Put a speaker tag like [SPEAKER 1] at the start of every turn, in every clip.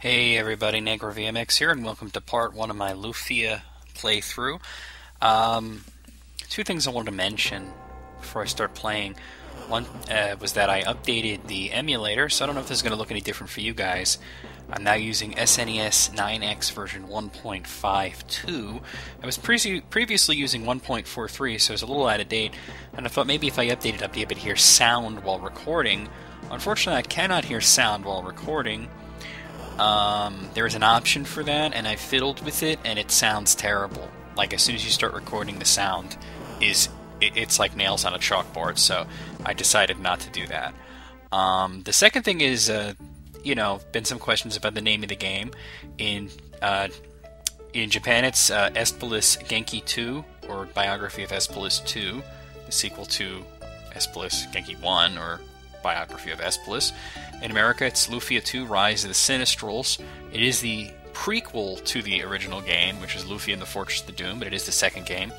[SPEAKER 1] Hey everybody, NegroVMX here, and welcome to part 1 of my Lufia playthrough. Two things I wanted to mention before I start playing. One was that I updated the emulator, so I don't know if this is going to look any different for you guys. I'm now using SNES 9X version 1.52. I was previously using 1.43, so it's a little out of date, and I thought maybe if I updated, I'd be able to hear sound while recording. Unfortunately, I cannot hear sound while recording. There is an option for that, and I fiddled with it, and it sounds terrible. Like, as soon as you start recording, the sound it's like nails on a chalkboard, so I decided not to do that. The second thing is, been some questions about the name of the game. In Japan, it's Esperlis Genki 2, or Biography of Esperlis 2, the sequel to Esperlis Genki 1, or Biography of Esperlis. In America, it's Lufia 2, Rise of the Sinistrals. It is the prequel to the original game, which is Lufia and the Fortress of the Doom, but it is the second game.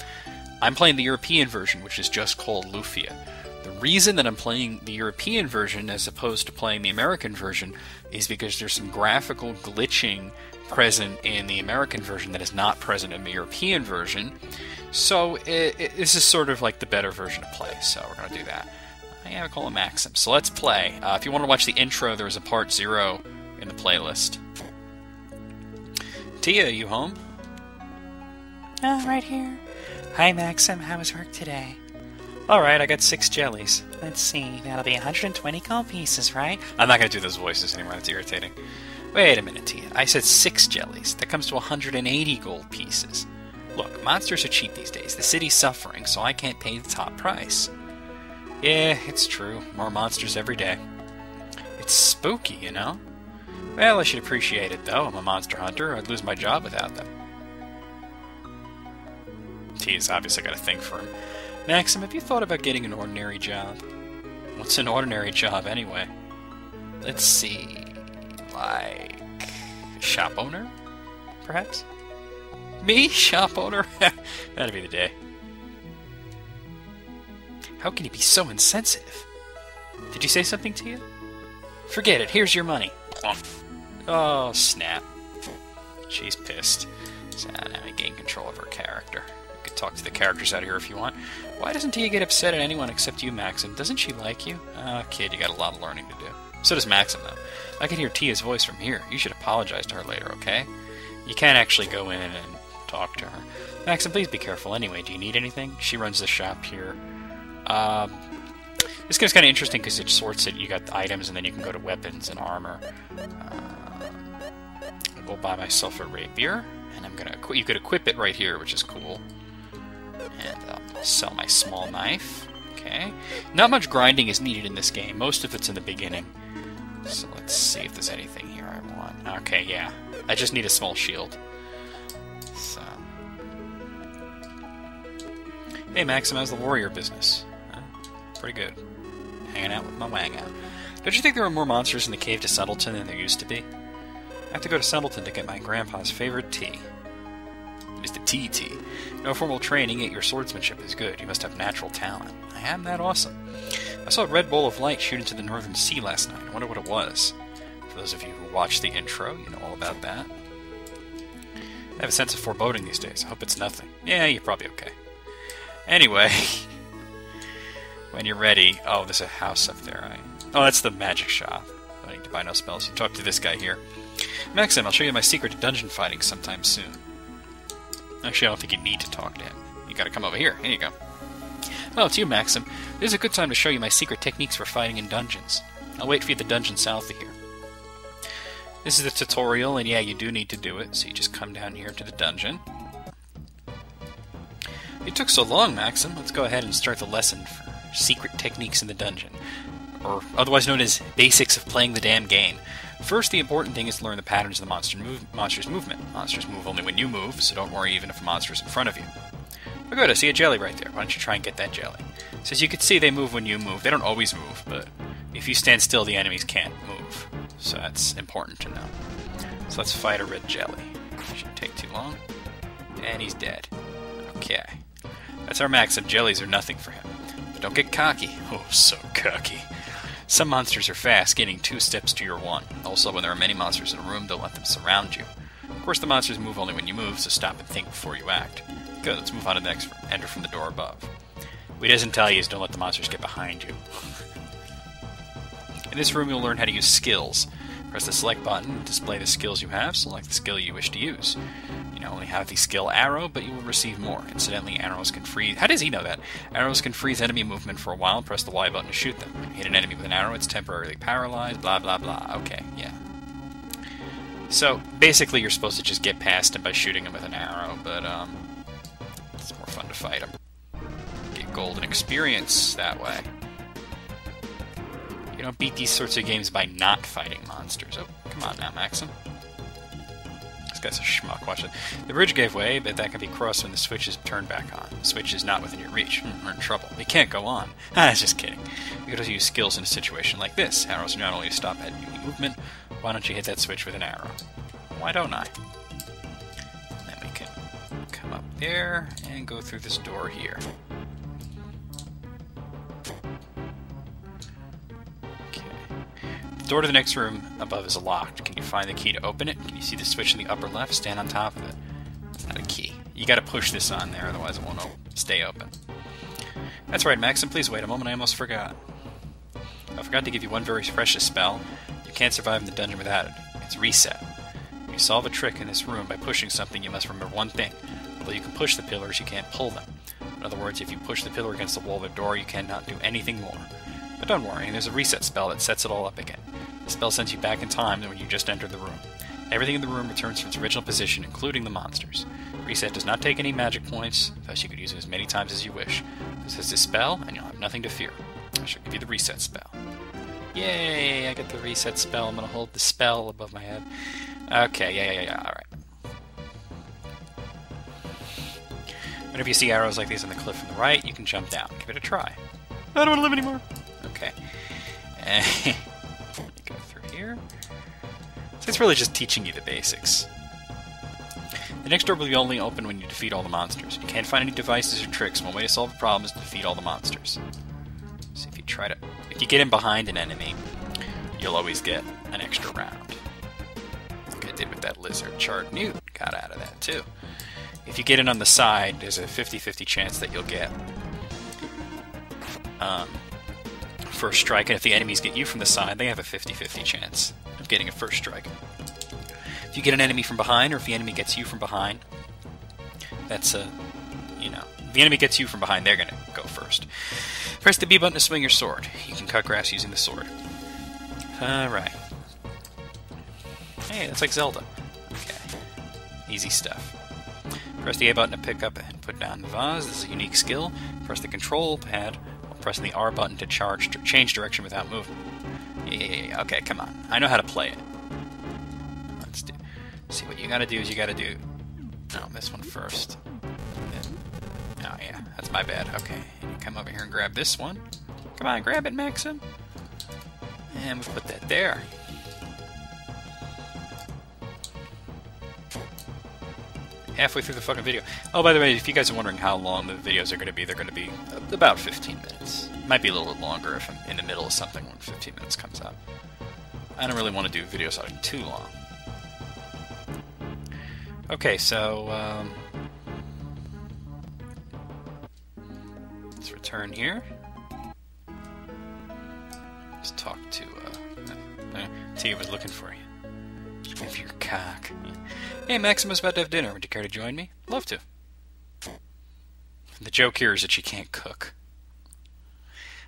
[SPEAKER 1] I'm playing the European version, which is just called Lufia. The reason that I'm playing the European version as opposed to playing the American version is because there's some graphical glitching present in the American version that is not present in the European version. So this is sort of like the better version to play, so we're going to do that. I call him Maxim. So let's play. If you want to watch the intro, there's a part 0 in the playlist. Tia, you home?
[SPEAKER 2] Oh, right here. Hi, Maxim. How was work today?
[SPEAKER 1] Alright, I got 6 jellies.
[SPEAKER 2] Let's see. That'll be 120 gold pieces, right?
[SPEAKER 1] I'm not going to do those voices anymore. That's irritating. Wait a minute, Tia. I said 6 jellies. That comes to 180 gold pieces. Look, monsters are cheap these days. The city's suffering, so I can't pay the top price. Yeah, it's true. More monsters every day. It's spooky, you know? Well, I should appreciate it, though. I'm a monster hunter. I'd lose my job without them. Tia's obviously got a thing for him. Maxim, have you thought about getting an ordinary job? What's an ordinary job, anyway? Let's see... like... shop owner? Perhaps? Me? Shop owner? That'd be the day. How can you be so insensitive? Did you say something to you? Forget it. Here's your money. Oh, snap. She's pissed. So now I gain control of her character. You could talk to the characters out here if you want. Why doesn't Tia get upset at anyone except you, Maxim? Doesn't she like you? Oh, kid, you got a lot of learning to do. So does Maxim, though. I can hear Tia's voice from here. You should apologize to her later, okay? You can't actually go in and talk to her. Maxim, please be careful. Anyway, do you need anything? She runs the shop here. This game's kind of interesting because it sorts it. You got the items, and then you can go to weapons and armor. I'll go buy myself a rapier, and I'm gonna. You could equip it right here, which is cool. And I'll sell my small knife. Okay. Not much grinding is needed in this game. Most of it's in the beginning. So let's see if there's anything here I want. Okay, yeah. I just need a small shield. So. Hey, Maxim, how's the warrior business? Pretty good. Hanging out with my wang out. Don't you think there are more monsters in the cave to Settleton than there used to be? I have to go to Settleton to get my grandpa's favorite tea. Mr. T.T. No formal training, yet your swordsmanship is good. You must have natural talent. I am that awesome. I saw a red bowl of light shoot into the northern sea last night. I wonder what it was. For those of you who watched the intro, you know all about that. I have a sense of foreboding these days. I hope it's nothing. Yeah, you're probably okay. Anyway... when you're ready... Oh, there's a house up there, right? Oh, that's the magic shop. I don't need to buy no spells. You talk to this guy here. Maxim, I'll show you my secret to dungeon fighting sometime soon. Actually, I don't think you need to talk to him. You gotta come over here. Here you go. Oh, it's you, Maxim. This is a good time to show you my secret techniques for fighting in dungeons. I'll wait for you at the dungeon south of here. This is the tutorial, and yeah, you do need to do it. So you just come down here to the dungeon. It took so long, Maxim. Let's go ahead and start the lesson for secret techniques in the dungeon, or otherwise known as basics of playing the damn game. First, the important thing is to learn the patterns of the monster's movement. Monsters move only when you move, so don't worry even if a monster is in front of you. Oh good, I see a jelly right there. Why don't you try and get that jelly? So as you can see, they move when you move. They don't always move, but if you stand still, the enemies can't move. So that's important to know. So let's fight a red jelly. Shouldn't take too long. And he's dead. Okay. That's our Maxim. Jellies are nothing for him. But don't get cocky. Oh, so cocky. Some monsters are fast, getting 2 steps to your 1. Also, when there are many monsters in a room, don't let them surround you. Of course, the monsters move only when you move, so stop and think before you act. Good, let's move on to the next room. Enter from the door above. What he doesn't tell you is don't let the monsters get behind you. In this room, you'll learn how to use skills. Press the select button to display the skills you have. Select the skill you wish to use. You now only have the skill arrow, but you will receive more. Incidentally, arrows can freeze... How does he know that? Arrows can freeze enemy movement for a while. Press the Y button to shoot them. When you hit an enemy with an arrow, it's temporarily paralyzed. Blah, blah, blah. Okay, yeah. So, basically, you're supposed to just get past him by shooting him with an arrow, but, it's more fun to fight him. Get golden experience that way. You don't beat these sorts of games by not fighting monsters. Oh, come on now, Maxim. This guy's a schmuck, watch it. The bridge gave way, but that can be crossed when the switch is turned back on. The switch is not within your reach. We're in trouble. We can't go on. Just kidding. You could also use skills in a situation like this. Arrows are not only to stop enemy movement. Why don't you hit that switch with an arrow? Why don't I? And then we can come up there and go through this door here. The door to the next room above is locked. Can you find the key to open it? Can you see the switch in the upper left? Stand on top of it. It's not a key. You gotta push this on there, otherwise it won't stay open. That's right, Maxim. Please wait a moment. I almost forgot. I forgot to give you one very precious spell. You can't survive in the dungeon without it. It's Reset. When you solve a trick in this room by pushing something, you must remember one thing. Although you can push the pillars, you can't pull them. In other words, if you push the pillar against the wall of a door, you cannot do anything more. But don't worry, there's a reset spell that sets it all up again. The spell sends you back in time to when you just entered the room. Everything in the room returns to its original position, including the monsters. Reset does not take any magic points, thus you could use it as many times as you wish. This is a spell, and you'll have nothing to fear. I shall give you the reset spell. Yay, I get the reset spell. I'm going to hold the spell above my head. Okay, yeah, alright. Whenever you see arrows like these on the cliff on the right, you can jump down. Give it a try. I don't want to live anymore. Okay. Go through here. So it's really just teaching you the basics. The next door will be only open when you defeat all the monsters. You can't find any devices or tricks. One way to solve a problem is to defeat all the monsters. So if you try to... If you get in behind an enemy, you'll always get an extra round. Like I did with that lizard. Chart Newt got out of that too. If you get in on the side, there's a 50-50 chance that you'll get first strike, and if the enemies get you from the side, they have a 50-50 chance of getting a first strike. If you get an enemy from behind, or if the enemy gets you from behind, that's a, if the enemy gets you from behind, they're going to go first. Press the B button to swing your sword. You can cut grass using the sword. Alright. Hey, that's like Zelda. Okay. Easy stuff. Press the A button to pick up and put down the vase. This is a unique skill. Press the control pad while pressing the R button to change direction without moving. Yeah. Okay, come on. I know how to play it. Let's do. See, what you gotta do is you gotta do. No, this one first. Then, oh yeah, that's my bad. Okay, you come over here and grab this one. Come on, grab it, Maxim. And we put that there. Halfway through the fucking video. Oh, by the way, if you guys are wondering how long the videos are going to be, they're going to be about 15 minutes. Might be a little bit longer if I'm in the middle of something when 15 minutes comes up. I don't really want to do videos that are too long. Okay, so, let's return here. Let's talk to, Tia was looking for you. Give your cock. Hey, Maximus about to have dinner. Would you care to join me? Love to. The joke here is that she can't cook.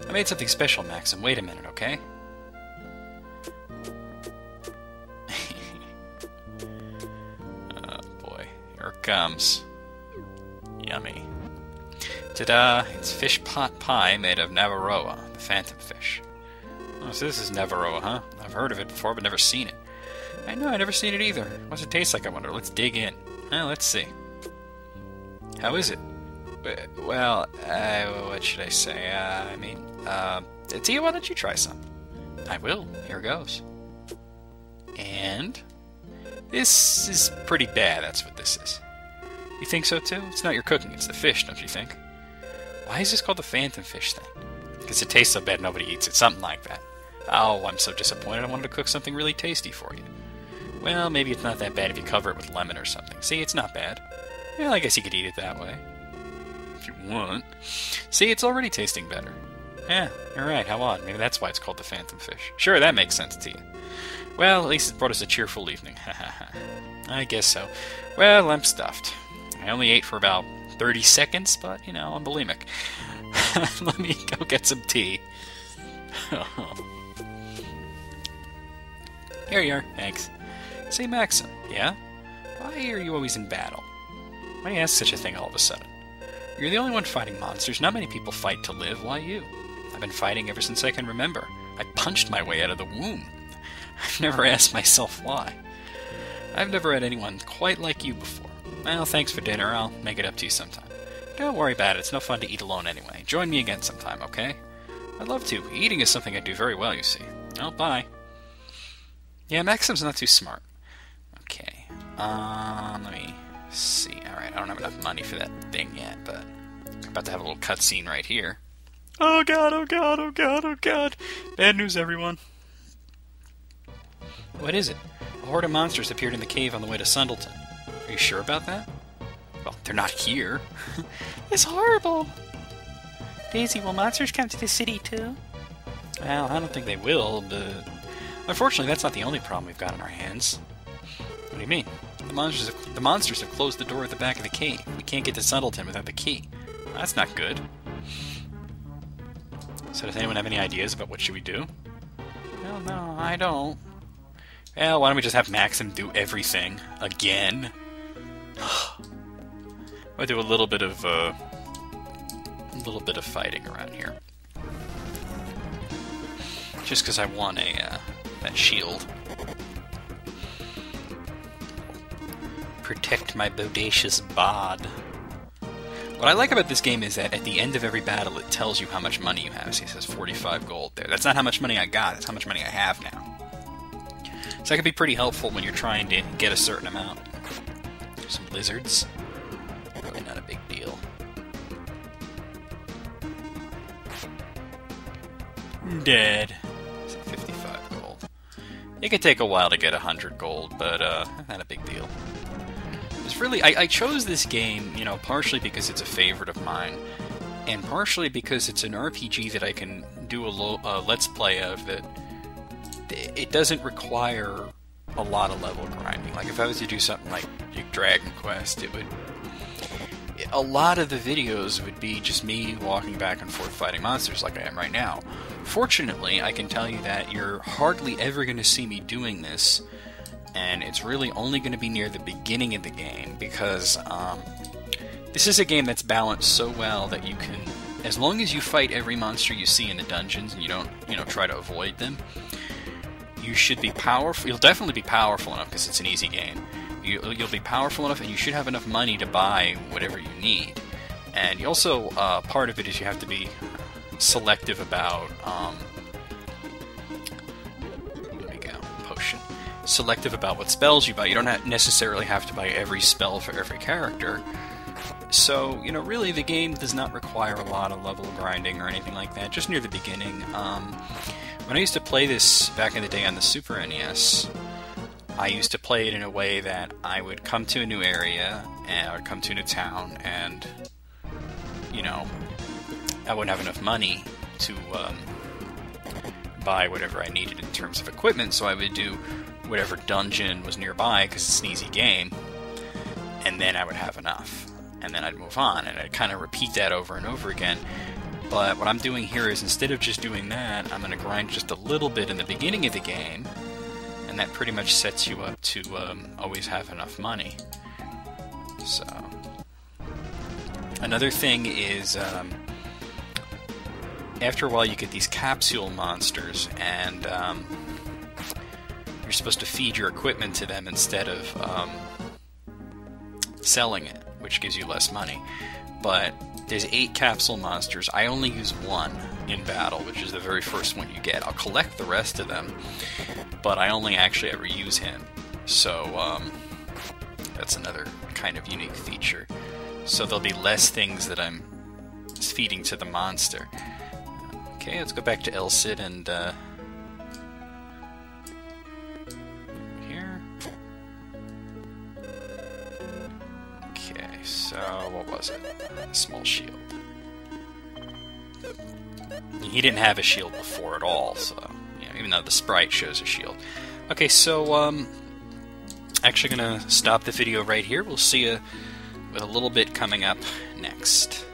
[SPEAKER 1] I made something special, Maxim. Wait a minute, okay? Oh, boy. Here it comes. Yummy. Ta-da! It's fish pot pie made of Navarroa, the phantom fish. Oh, so this is Navarroa, huh? I've heard of it before, but never seen it. I know, I've never seen it either. What's it taste like, I wonder? Let's dig in. Let's see. How is it? Well, what should I say? Tia, why don't you try some? I will. Here goes. And this is pretty bad, that's what this is. You think so, too? It's not your cooking, it's the fish, don't you think? Why is this called the phantom fish, then? Because it tastes so bad nobody eats it. Something like that. Oh, I'm so disappointed. I wanted to cook something really tasty for you. Well, maybe it's not that bad if you cover it with lemon or something. See, it's not bad. Well, I guess you could eat it that way. If you want. See, it's already tasting better. Yeah, you're right, how odd. Maybe that's why it's called the Phantom Fish. Sure, that makes sense to you. Well, at least it brought us a cheerful evening. I guess so. Well, I'm stuffed. I only ate for about 30 seconds, but, you know, I'm bulimic. Let me go get some tea. Here you are, thanks. Say, Maxim, yeah? Why are you always in battle? Why do you ask such a thing all of a sudden? You're the only one fighting monsters. Not many people fight to live. Why you? I've been fighting ever since I can remember. I punched my way out of the womb. I've never asked myself why. I've never had anyone quite like you before. Well, thanks for dinner. I'll make it up to you sometime. Don't worry about it. It's no fun to eat alone anyway. Join me again sometime, okay? I'd love to. Eating is something I do very well, you see. Oh, bye. Yeah, Maxim's not too smart. Okay. Let me see. Alright, I don't have enough money for that thing yet, but I'm about to have a little cutscene right here. Oh god, oh god, oh god, oh god. Bad news, everyone. What is it? A horde of monsters appeared in the cave on the way to Sundleton. Are you sure about that? Well, they're not here. It's horrible.
[SPEAKER 2] Daisy, will monsters come to the city too?
[SPEAKER 1] Well, I don't think they will, but unfortunately that's not the only problem we've got on our hands. What do you mean? The monsters have closed the door at the back of the cave. We can't get to Sundleton without the key. That's not good. So does anyone have any ideas about what should we do? Well, no, I don't. Well, why don't we just have Maxim do everything again? I'll do a little bit of fighting around here, just because I want that shield. Protect my bodacious bod. What I like about this game is that at the end of every battle, it tells you how much money you have. See, it says 45 gold there. That's not how much money I got. That's how much money I have now. So that can be pretty helpful when you're trying to get a certain amount. Some lizards. Really not a big deal. Dead. 55 gold. It could take a while to get 100 gold, but not a big deal. It's really, I chose this game, you know, partially because it's a favorite of mine, and partially because it's an RPG that I can do a let's play of that. It doesn't require a lot of level grinding. Like if I was to do something like Dragon Quest, a lot of the videos would be just me walking back and forth fighting monsters like I am right now. Fortunately, I can tell you that you're hardly ever going to see me doing this, and it's really only going to be near the beginning of the game, because this is a game that's balanced so well that you can, as long as you fight every monster you see in the dungeons and you don't, try to avoid them, you should be powerful. You'll definitely be powerful enough because it's an easy game. You'll be powerful enough, and you should have enough money to buy whatever you need. And you also, part of it is you have to be selective about, potion. Selective about what spells you buy. You don't necessarily have to buy every spell for every character. So, really the game does not require a lot of level grinding or anything like that, just near the beginning. When I used to play this back in the day on the Super NES, I used to play it in a way that I would come to a new area, and I would come to a new town, and, I wouldn't have enough money to buy whatever I needed in terms of equipment, so I would do whatever dungeon was nearby, because it's an easy game, and then I would have enough. And then I'd move on, and I'd kind of repeat that over and over again. But what I'm doing here is, instead of just doing that, I'm going to grind just a little bit in the beginning of the game, and that pretty much sets you up to always have enough money. So, another thing is, after a while you get these capsule monsters, and you're supposed to feed your equipment to them instead of selling it, which gives you less money. But there's 8 capsule monsters. I only use 1 in battle, which is the very first one you get. I'll collect the rest of them, but I only actually ever use him. So that's another kind of unique feature. So there'll be less things that I'm feeding to the monster. Okay, let's go back to Elcid and so what was it? Small shield. He didn't have a shield before at all, so even though the sprite shows a shield. Okay, so actually gonna stop the video right here. We'll see you with a little bit coming up next.